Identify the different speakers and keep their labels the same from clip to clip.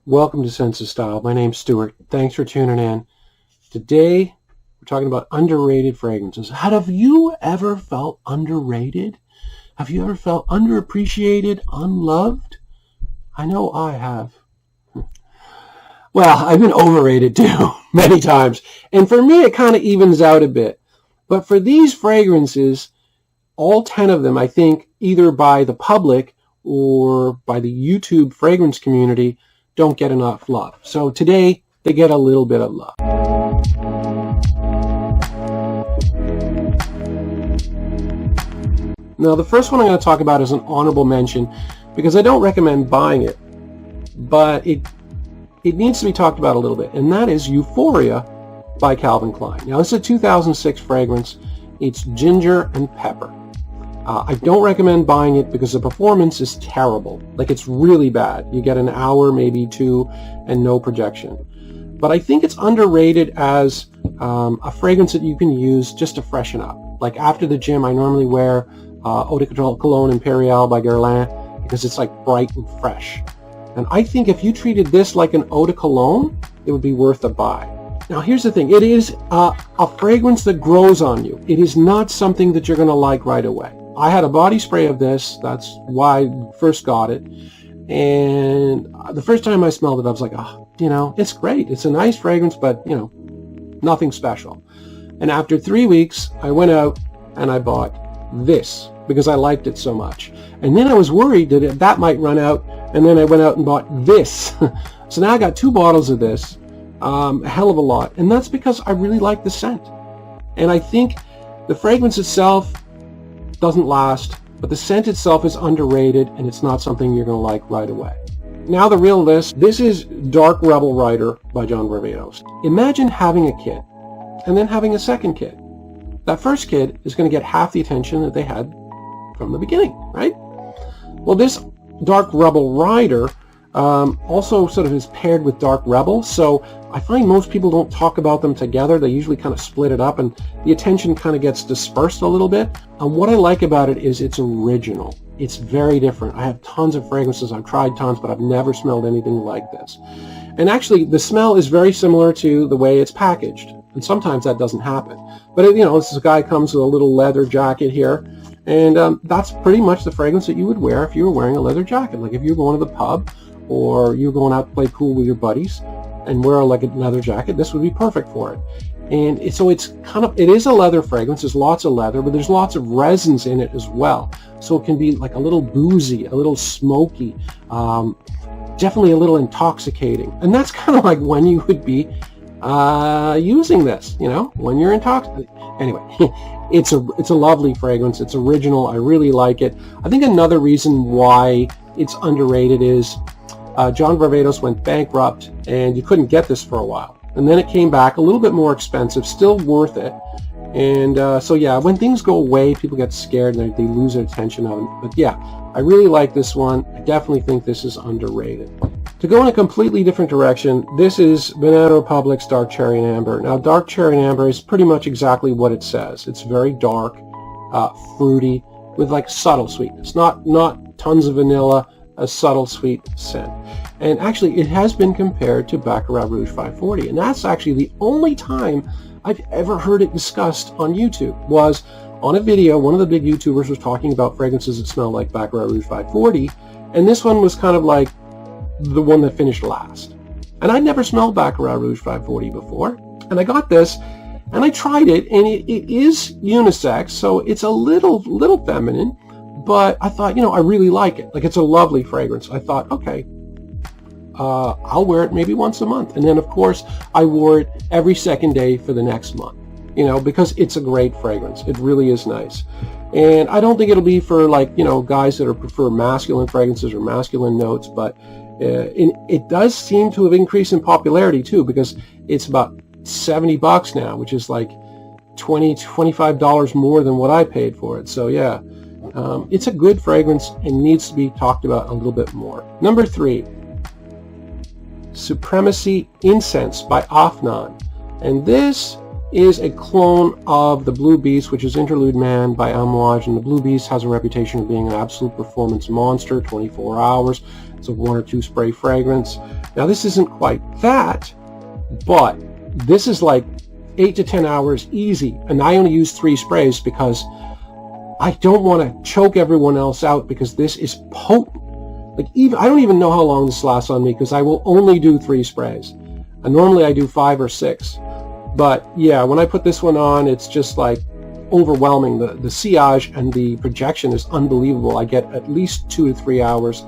Speaker 1: Welcome to Sense of Style. My name's Stuart. Thanks for tuning in. Today, we're talking about underrated fragrances. Have you ever felt underrated? Have you ever felt underappreciated, unloved? I know I have. Well, I've been overrated too, many times. And for me, it kind of evens out a bit. But for these fragrances, all 10 of them, I think, either by the public or by the YouTube fragrance community, don't get enough love. So today, they get a little bit of love. Now, the first one I'm going to talk about is an honorable mention because I don't recommend buying it, but it needs to be talked about a little bit, and that is Euphoria by Calvin Klein. Now, this is a 2006 fragrance. It's ginger and pepper. I don't recommend buying it because the performance is terrible. Like, it's really bad. You get an hour, maybe two, and no projection. But I think it's underrated as a fragrance that you can use just to freshen up. Like, after the gym, I normally wear Eau de Cologne Imperial by Guerlain because it's like bright and fresh. And I think if you treated this like an Eau de Cologne, it would be worth a buy. Now, here's the thing. It is a fragrance that grows on you. It is not something that you're going to like right away. I had a body spray of this. That's why I first got it. And the first time I smelled it, I was like, oh, it's great. It's a nice fragrance, but, nothing special. And after 3 weeks, I went out and I bought this because I liked it so much. And then I was worried that that might run out. And then I went out and bought this. So now I got 2 bottles of this, a hell of a lot. And that's because I really like the scent. And I think the fragrance itself doesn't last, but the scent itself is underrated, and it's not something you're going to like right away. Now the real list. This is Dark Rebel Rider by Jora Mihail. Imagine having a kid and then having a second kid. That first kid is going to get half the attention that they had from the beginning, right? Well, this Dark Rebel Rider also sort of is paired with Dark Rebel, so I find most people don't talk about them together. They usually kind of split it up, and the attention kind of gets dispersed a little bit. And what I like about it is it's original. It's very different. I have tons of fragrances. I've tried tons, but I've never smelled anything like this. And actually, the smell is very similar to the way it's packaged, and sometimes that doesn't happen. But, this guy comes with a little leather jacket here, and that's pretty much the fragrance that you would wear if you were wearing a leather jacket. Like if you're going to the pub, or you're going out to play pool with your buddies and wear like a leather jacket, this would be perfect for it. And it is a leather fragrance. There's lots of leather, but there's lots of resins in it as well. So it can be like a little boozy, a little smoky, definitely a little intoxicating. And that's kind of like when you would be using this, when you're intoxicated. Anyway, it's a lovely fragrance. It's original. I really like it. I think another reason why it's underrated is John Varvatos went bankrupt, and you couldn't get this for a while. And then it came back a little bit more expensive, still worth it. And so, yeah, when things go away, people get scared and they lose their attention on them. But, yeah, I really like this one. I definitely think this is underrated. To go in a completely different direction, this is Banana Republic's Dark Cherry and Amber. Now, Dark Cherry and Amber is pretty much exactly what it says. It's very dark, fruity, with like subtle sweetness. Not tons of vanilla, a subtle sweet scent. And actually, it has been compared to Baccarat Rouge 540, and that's actually the only time I've ever heard it discussed on YouTube. Was on a video. One of the big YouTubers was talking about fragrances that smell like Baccarat Rouge 540, and this one was kind of like the one that finished last. And I'd never smelled Baccarat Rouge 540 before, and I got this, and I tried it, and it is unisex, so it's a little feminine. But I thought, I really like it. Like, it's a lovely fragrance. I thought, okay, I'll wear it maybe once a month. And then, of course, I wore it every second day for the next month, because it's a great fragrance. It really is nice. And I don't think it'll be for, like, guys that prefer masculine fragrances or masculine notes. But it does seem to have increased in popularity, too, because it's about $70 now, which is like $25 more than what I paid for it. So, yeah. It's a good fragrance and needs to be talked about a little bit more. Number 3, Supremacy Incense by Afnan. And this is a clone of the Blue Beast, which is Interlude Man by Amouage, and the Blue Beast has a reputation of being an absolute performance monster, 24 hours. It's a 1 or 2 spray fragrance. Now this isn't quite that, but this is like 8 to 10 hours easy, and I only use 3 sprays because I don't want to choke everyone else out, because this is potent. Like, I don't even know how long this lasts on me, because I will only do 3 sprays, and normally I do 5 or 6. But yeah, when I put this one on, it's just like overwhelming. The sillage and the projection is unbelievable. I get at least 2 to 3 hours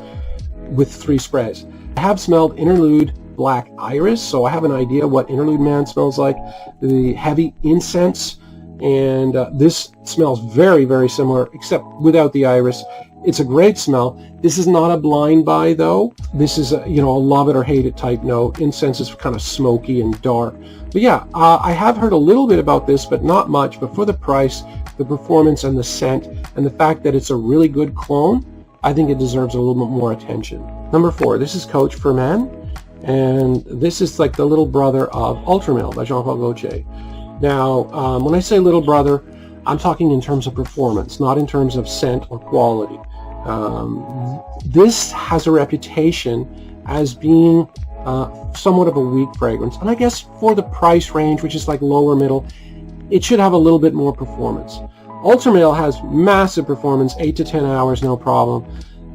Speaker 1: with 3 sprays. I have smelled Interlude Black Iris, so I have an idea what Interlude Man smells like. The heavy incense, and this smells very, very similar, except without the iris. It's a great smell. This is not a blind buy, though. This is a love it or hate it type note. Incense is kind of smoky and dark. But yeah, I have heard a little bit about this, but not much. But for the price, the performance, and the scent, and the fact that it's a really good clone, I think it deserves a little bit more attention. Number 4, this is Coach for Men, and this is like the little brother of Ultramil by Jean-Paul Gaultier. Now, when I say little brother, I'm talking in terms of performance, not in terms of scent or quality. This has a reputation as being somewhat of a weak fragrance, and I guess for the price range, which is like lower middle, it should have a little bit more performance. Ultramil has massive performance, 8 to 10 hours, no problem.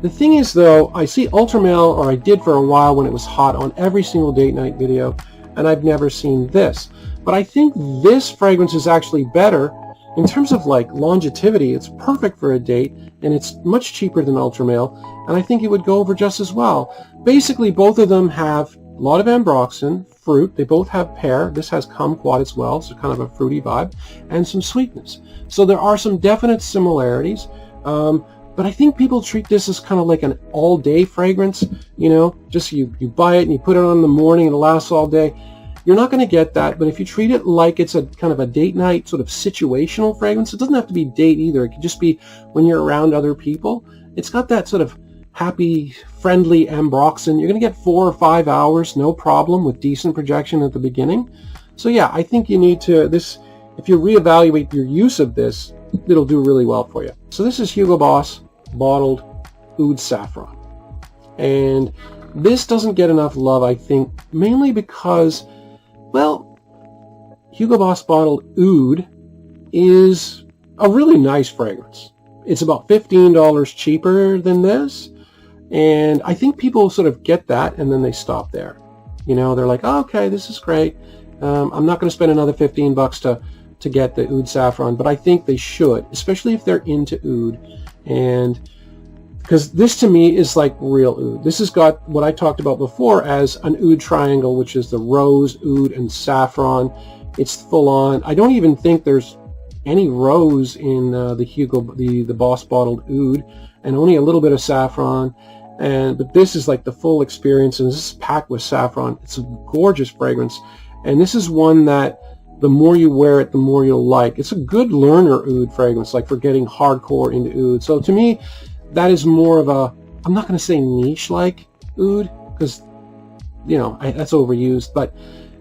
Speaker 1: The thing is, though, I see Ultramil, or I did for a while when it was hot, on every single date night video, and I've never seen this. But I think this fragrance is actually better in terms of like longevity. It's perfect for a date, and it's much cheaper than Ultramil, and I think it would go over just as well. Basically, both of them have a lot of ambroxan, fruit. They both have pear. This has kumquat as well, so kind of a fruity vibe, and some sweetness. So there are some definite similarities, but I think people treat this as kind of like an all-day fragrance. Just you buy it and you put it on in the morning and it lasts all day. You're not going to get that, but if you treat it like it's a kind of a date night sort of situational fragrance, it doesn't have to be date either. It could just be when you're around other people. It's got that sort of happy, friendly ambroxan. You're going to get 4 or 5 hours, no problem, with decent projection at the beginning. So yeah, I think you need to, if you reevaluate your use of this, it'll do really well for you. So this is Hugo Boss Bottled Oud Saffron. And this doesn't get enough love, I think, mainly because, well, Hugo Boss Bottled Oud is a really nice fragrance. It's about $15 cheaper than this, and I think people sort of get that and then they stop there. They're like, oh, okay, this is great. I'm not going to spend another $15 to get the Oud Saffron, but I think they should, especially if they're into oud, and because this to me is like real oud. This has got what I talked about before as an oud triangle, which is the rose, oud, and saffron. It's full on. I don't even think there's any rose in the Hugo, the Boss Bottled Oud, and only a little bit of saffron. But this is like the full experience, and this is packed with saffron. It's a gorgeous fragrance, and this is one that the more you wear it, the more you'll like. It's a good learner oud fragrance, like for getting hardcore into oud. So to me, that is more of a, I'm not going to say niche-like oud, because, that's overused, but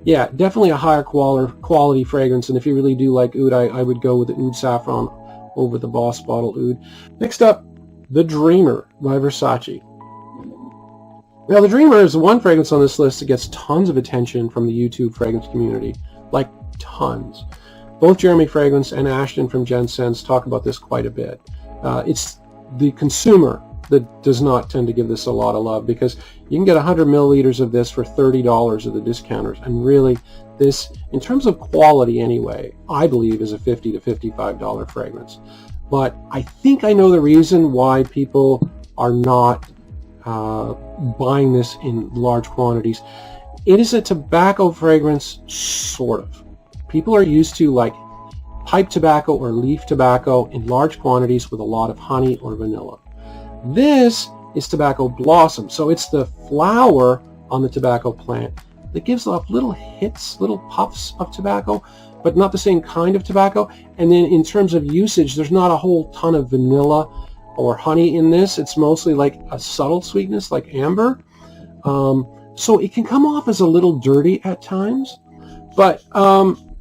Speaker 1: yeah, definitely a higher quality fragrance, and if you really do like oud, I would go with the Oud Saffron over the Boss Bottled Oud. Next up, the Dreamer by Versace. Now, the Dreamer is the one fragrance on this list that gets tons of attention from the YouTube fragrance community, like tons. Both Jeremy Fragrance and Ashton from Gen Sense talk about this quite a bit. It's the consumer that does not tend to give this a lot of love, because you can get 100 milliliters of this for $30 at the discounters, and really this, in terms of quality anyway, I believe is a $50 to $55 fragrance. But I think I know the reason why people are not buying this in large quantities. It is a tobacco fragrance, sort of. People are used to like pipe tobacco or leaf tobacco in large quantities with a lot of honey or vanilla. This is tobacco blossom, so it's the flower on the tobacco plant that gives off little hits, little puffs of tobacco, but not the same kind of tobacco. And then in terms of usage, there's not a whole ton of vanilla or honey in this. It's mostly like a subtle sweetness like amber. So it can come off as a little dirty at times, but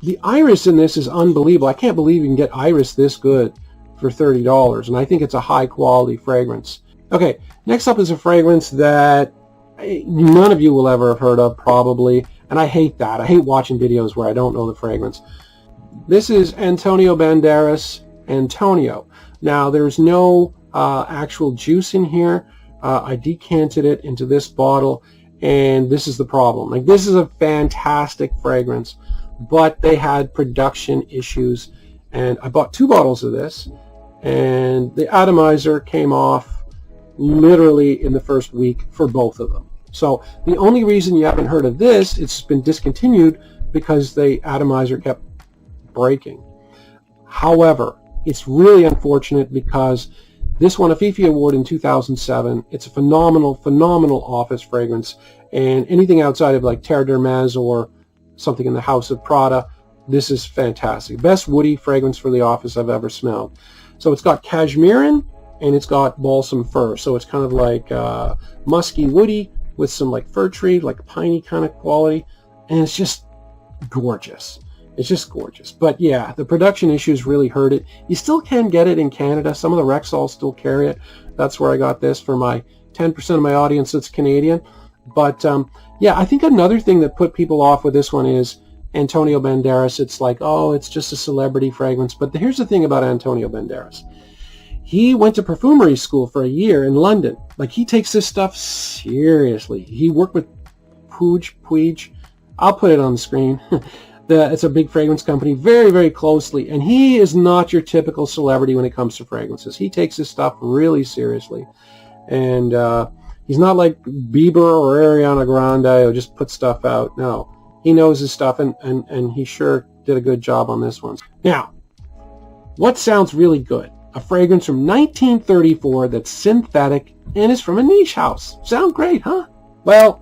Speaker 1: The iris in this is unbelievable. I can't believe you can get iris this good for $30, and I think it's a high quality fragrance. Okay, next up is a fragrance that none of you will ever have heard of probably, and I hate that. I hate watching videos where I don't know the fragrance. This is Antonio Banderas Antonio. Now there's no actual juice in here. I decanted it into this bottle, and this is the problem. Like, this is a fantastic fragrance, but they had production issues, and I bought 2 bottles of this, and the atomizer came off literally in the first week for both of them. So the only reason you haven't heard of this, it's been discontinued because the atomizer kept breaking. However, it's really unfortunate because this won a Fifi Award in 2007. It's a phenomenal office fragrance, and anything outside of like Terre d'Hermès or something in the house of Prada, this is fantastic. Best woody fragrance for the office I've ever smelled. So it's got cashmere in, and it's got balsam fir. So it's kind of like musky woody with some like fir tree, like piney kind of quality, and it's just gorgeous. It's just gorgeous. But yeah, the production issues really hurt it. You still can get it in Canada. Some of the Rexall still carry it. That's where I got this for my 10% of my audience that's Canadian. But yeah, I think another thing that put people off with this one is Antonio Banderas. It's like, oh, it's just a celebrity fragrance. But here's the thing about Antonio Banderas. He went to perfumery school for a year in London. Like, he takes this stuff seriously. He worked with Puig. I'll put it on the screen. It's a big fragrance company, very closely. And he is not your typical celebrity when it comes to fragrances. He takes his stuff really seriously. And he's not like Bieber or Ariana Grande who just put stuff out. No, he knows his stuff, and he sure did a good job on this one. Now, what sounds really good? A fragrance from 1934 that's synthetic and is from a niche house. Sound great, huh? Well,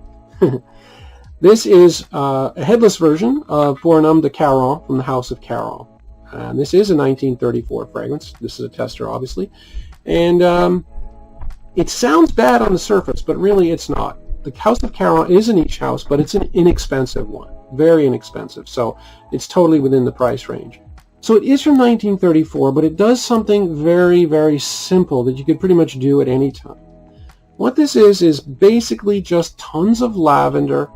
Speaker 1: this is a headless version of Fornum de Caron from the house of Caron. And this is a 1934 fragrance. This is a tester, obviously. And it sounds bad on the surface, but really it's not. The house of Caron is a niche house, but it's an inexpensive one. Very inexpensive. So it's totally within the price range. So it is from 1934, but it does something very simple that you could pretty much do at any time. What this is basically just tons of lavender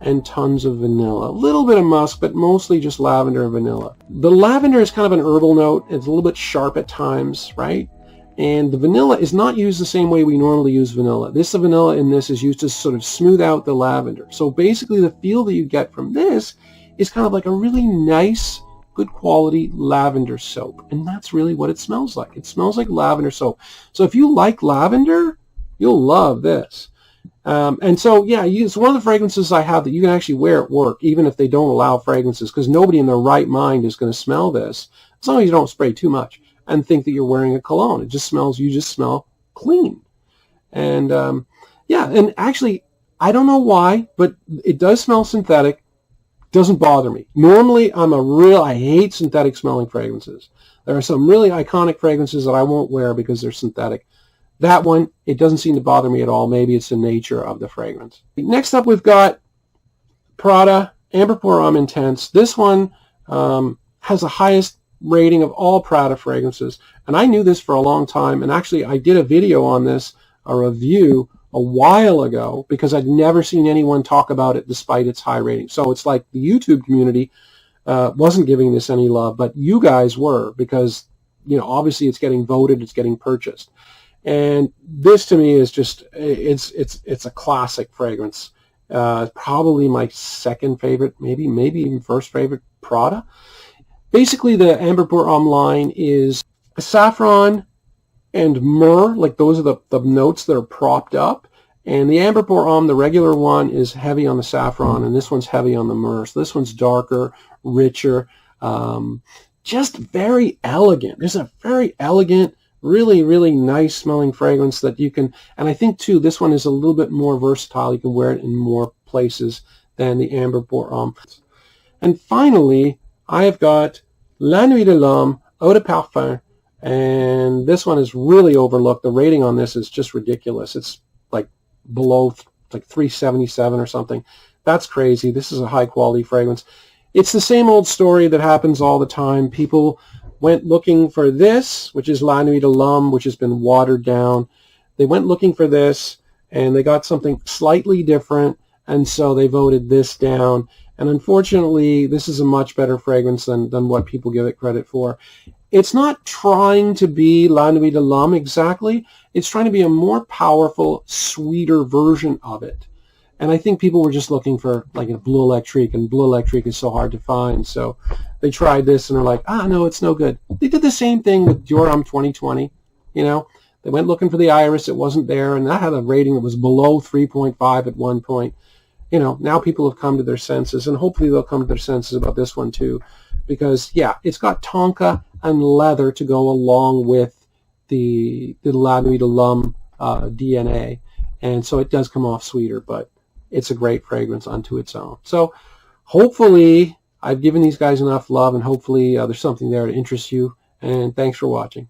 Speaker 1: and tons of vanilla. A little bit of musk, but mostly just lavender and vanilla. The lavender is kind of an herbal note. It's a little bit sharp at times, right? And the vanilla is not used the same way we normally use vanilla. The vanilla in this is used to sort of smooth out the lavender. So basically the feel that you get from this is kind of like a really nice, good quality lavender soap. And that's really what it smells like. It smells like lavender soap. So if you like lavender, you'll love this. And so, yeah, it's one of the fragrances I have that you can actually wear at work, even if they don't allow fragrances, because nobody in their right mind is going to smell this, as long as you don't spray too much and think that you're wearing a cologne. It just smells, you just smell clean. And, yeah, and actually, I don't know why, but it does smell synthetic. Doesn't bother me. Normally, I hate synthetic smelling fragrances. There are some really iconic fragrances that I won't wear because they're synthetic. That one, it doesn't seem to bother me at all. Maybe it's the nature of the fragrance. Next up, we've got Prada Amber Pour Homme Intense. This one has the highest rating of all Prada fragrances. And I knew this for a long time. And actually, I did a video on this, a review, a while ago, because I'd never seen anyone talk about it despite its high rating. So it's like the YouTube community wasn't giving this any love, but you guys were, because, you know, obviously it's getting voted, it's getting purchased. And this to me is just, it's a classic fragrance. Probably my second favorite, maybe even first favorite Prada. Basically, the Amber Pour Homme line is saffron and myrrh, like those are the notes that are propped up. And the Amber Pour Homme, the regular one, is heavy on the saffron, and this one's heavy on the myrrh. So this one's darker, richer, just very elegant. There's a very elegant, really nice smelling fragrance that you can, and I think too, this one is a little bit more versatile. You can wear it in more places than the Amber Pour Homme. And finally, I have got La Nuit de l'Homme Eau de Parfum. And this one is really overlooked. The rating on this is just ridiculous. It's like below like 377 or something. That's crazy. This is a high quality fragrance. it's the same old story that happens all the time. People went looking for this, which is La Nuit de l'Homme, which has been watered down. They went looking for this, and they got something slightly different, and so they voted this down. And unfortunately, this is a much better fragrance than what people give it credit for. It's not trying to be La Nuit de l'Homme exactly. It's trying to be a more powerful, sweeter version of it. And I think people were just looking for like a Bleu Electrique, and Bleu Electrique is so hard to find. So they tried this and they're like, no, it's no good. They did the same thing with Jora 2020. You know, they went looking for the iris. It wasn't there. And that had a rating that was below 3.5 at one point. You know, now people have come to their senses, and hopefully they'll come to their senses about this one too. Because, yeah, it's got tonka and leather to go along with the La Nuit de l'Homme DNA. And so it does come off sweeter, but it's a great fragrance unto its own. So hopefully I've given these guys enough love, and hopefully there's something there to interest you. And thanks for watching.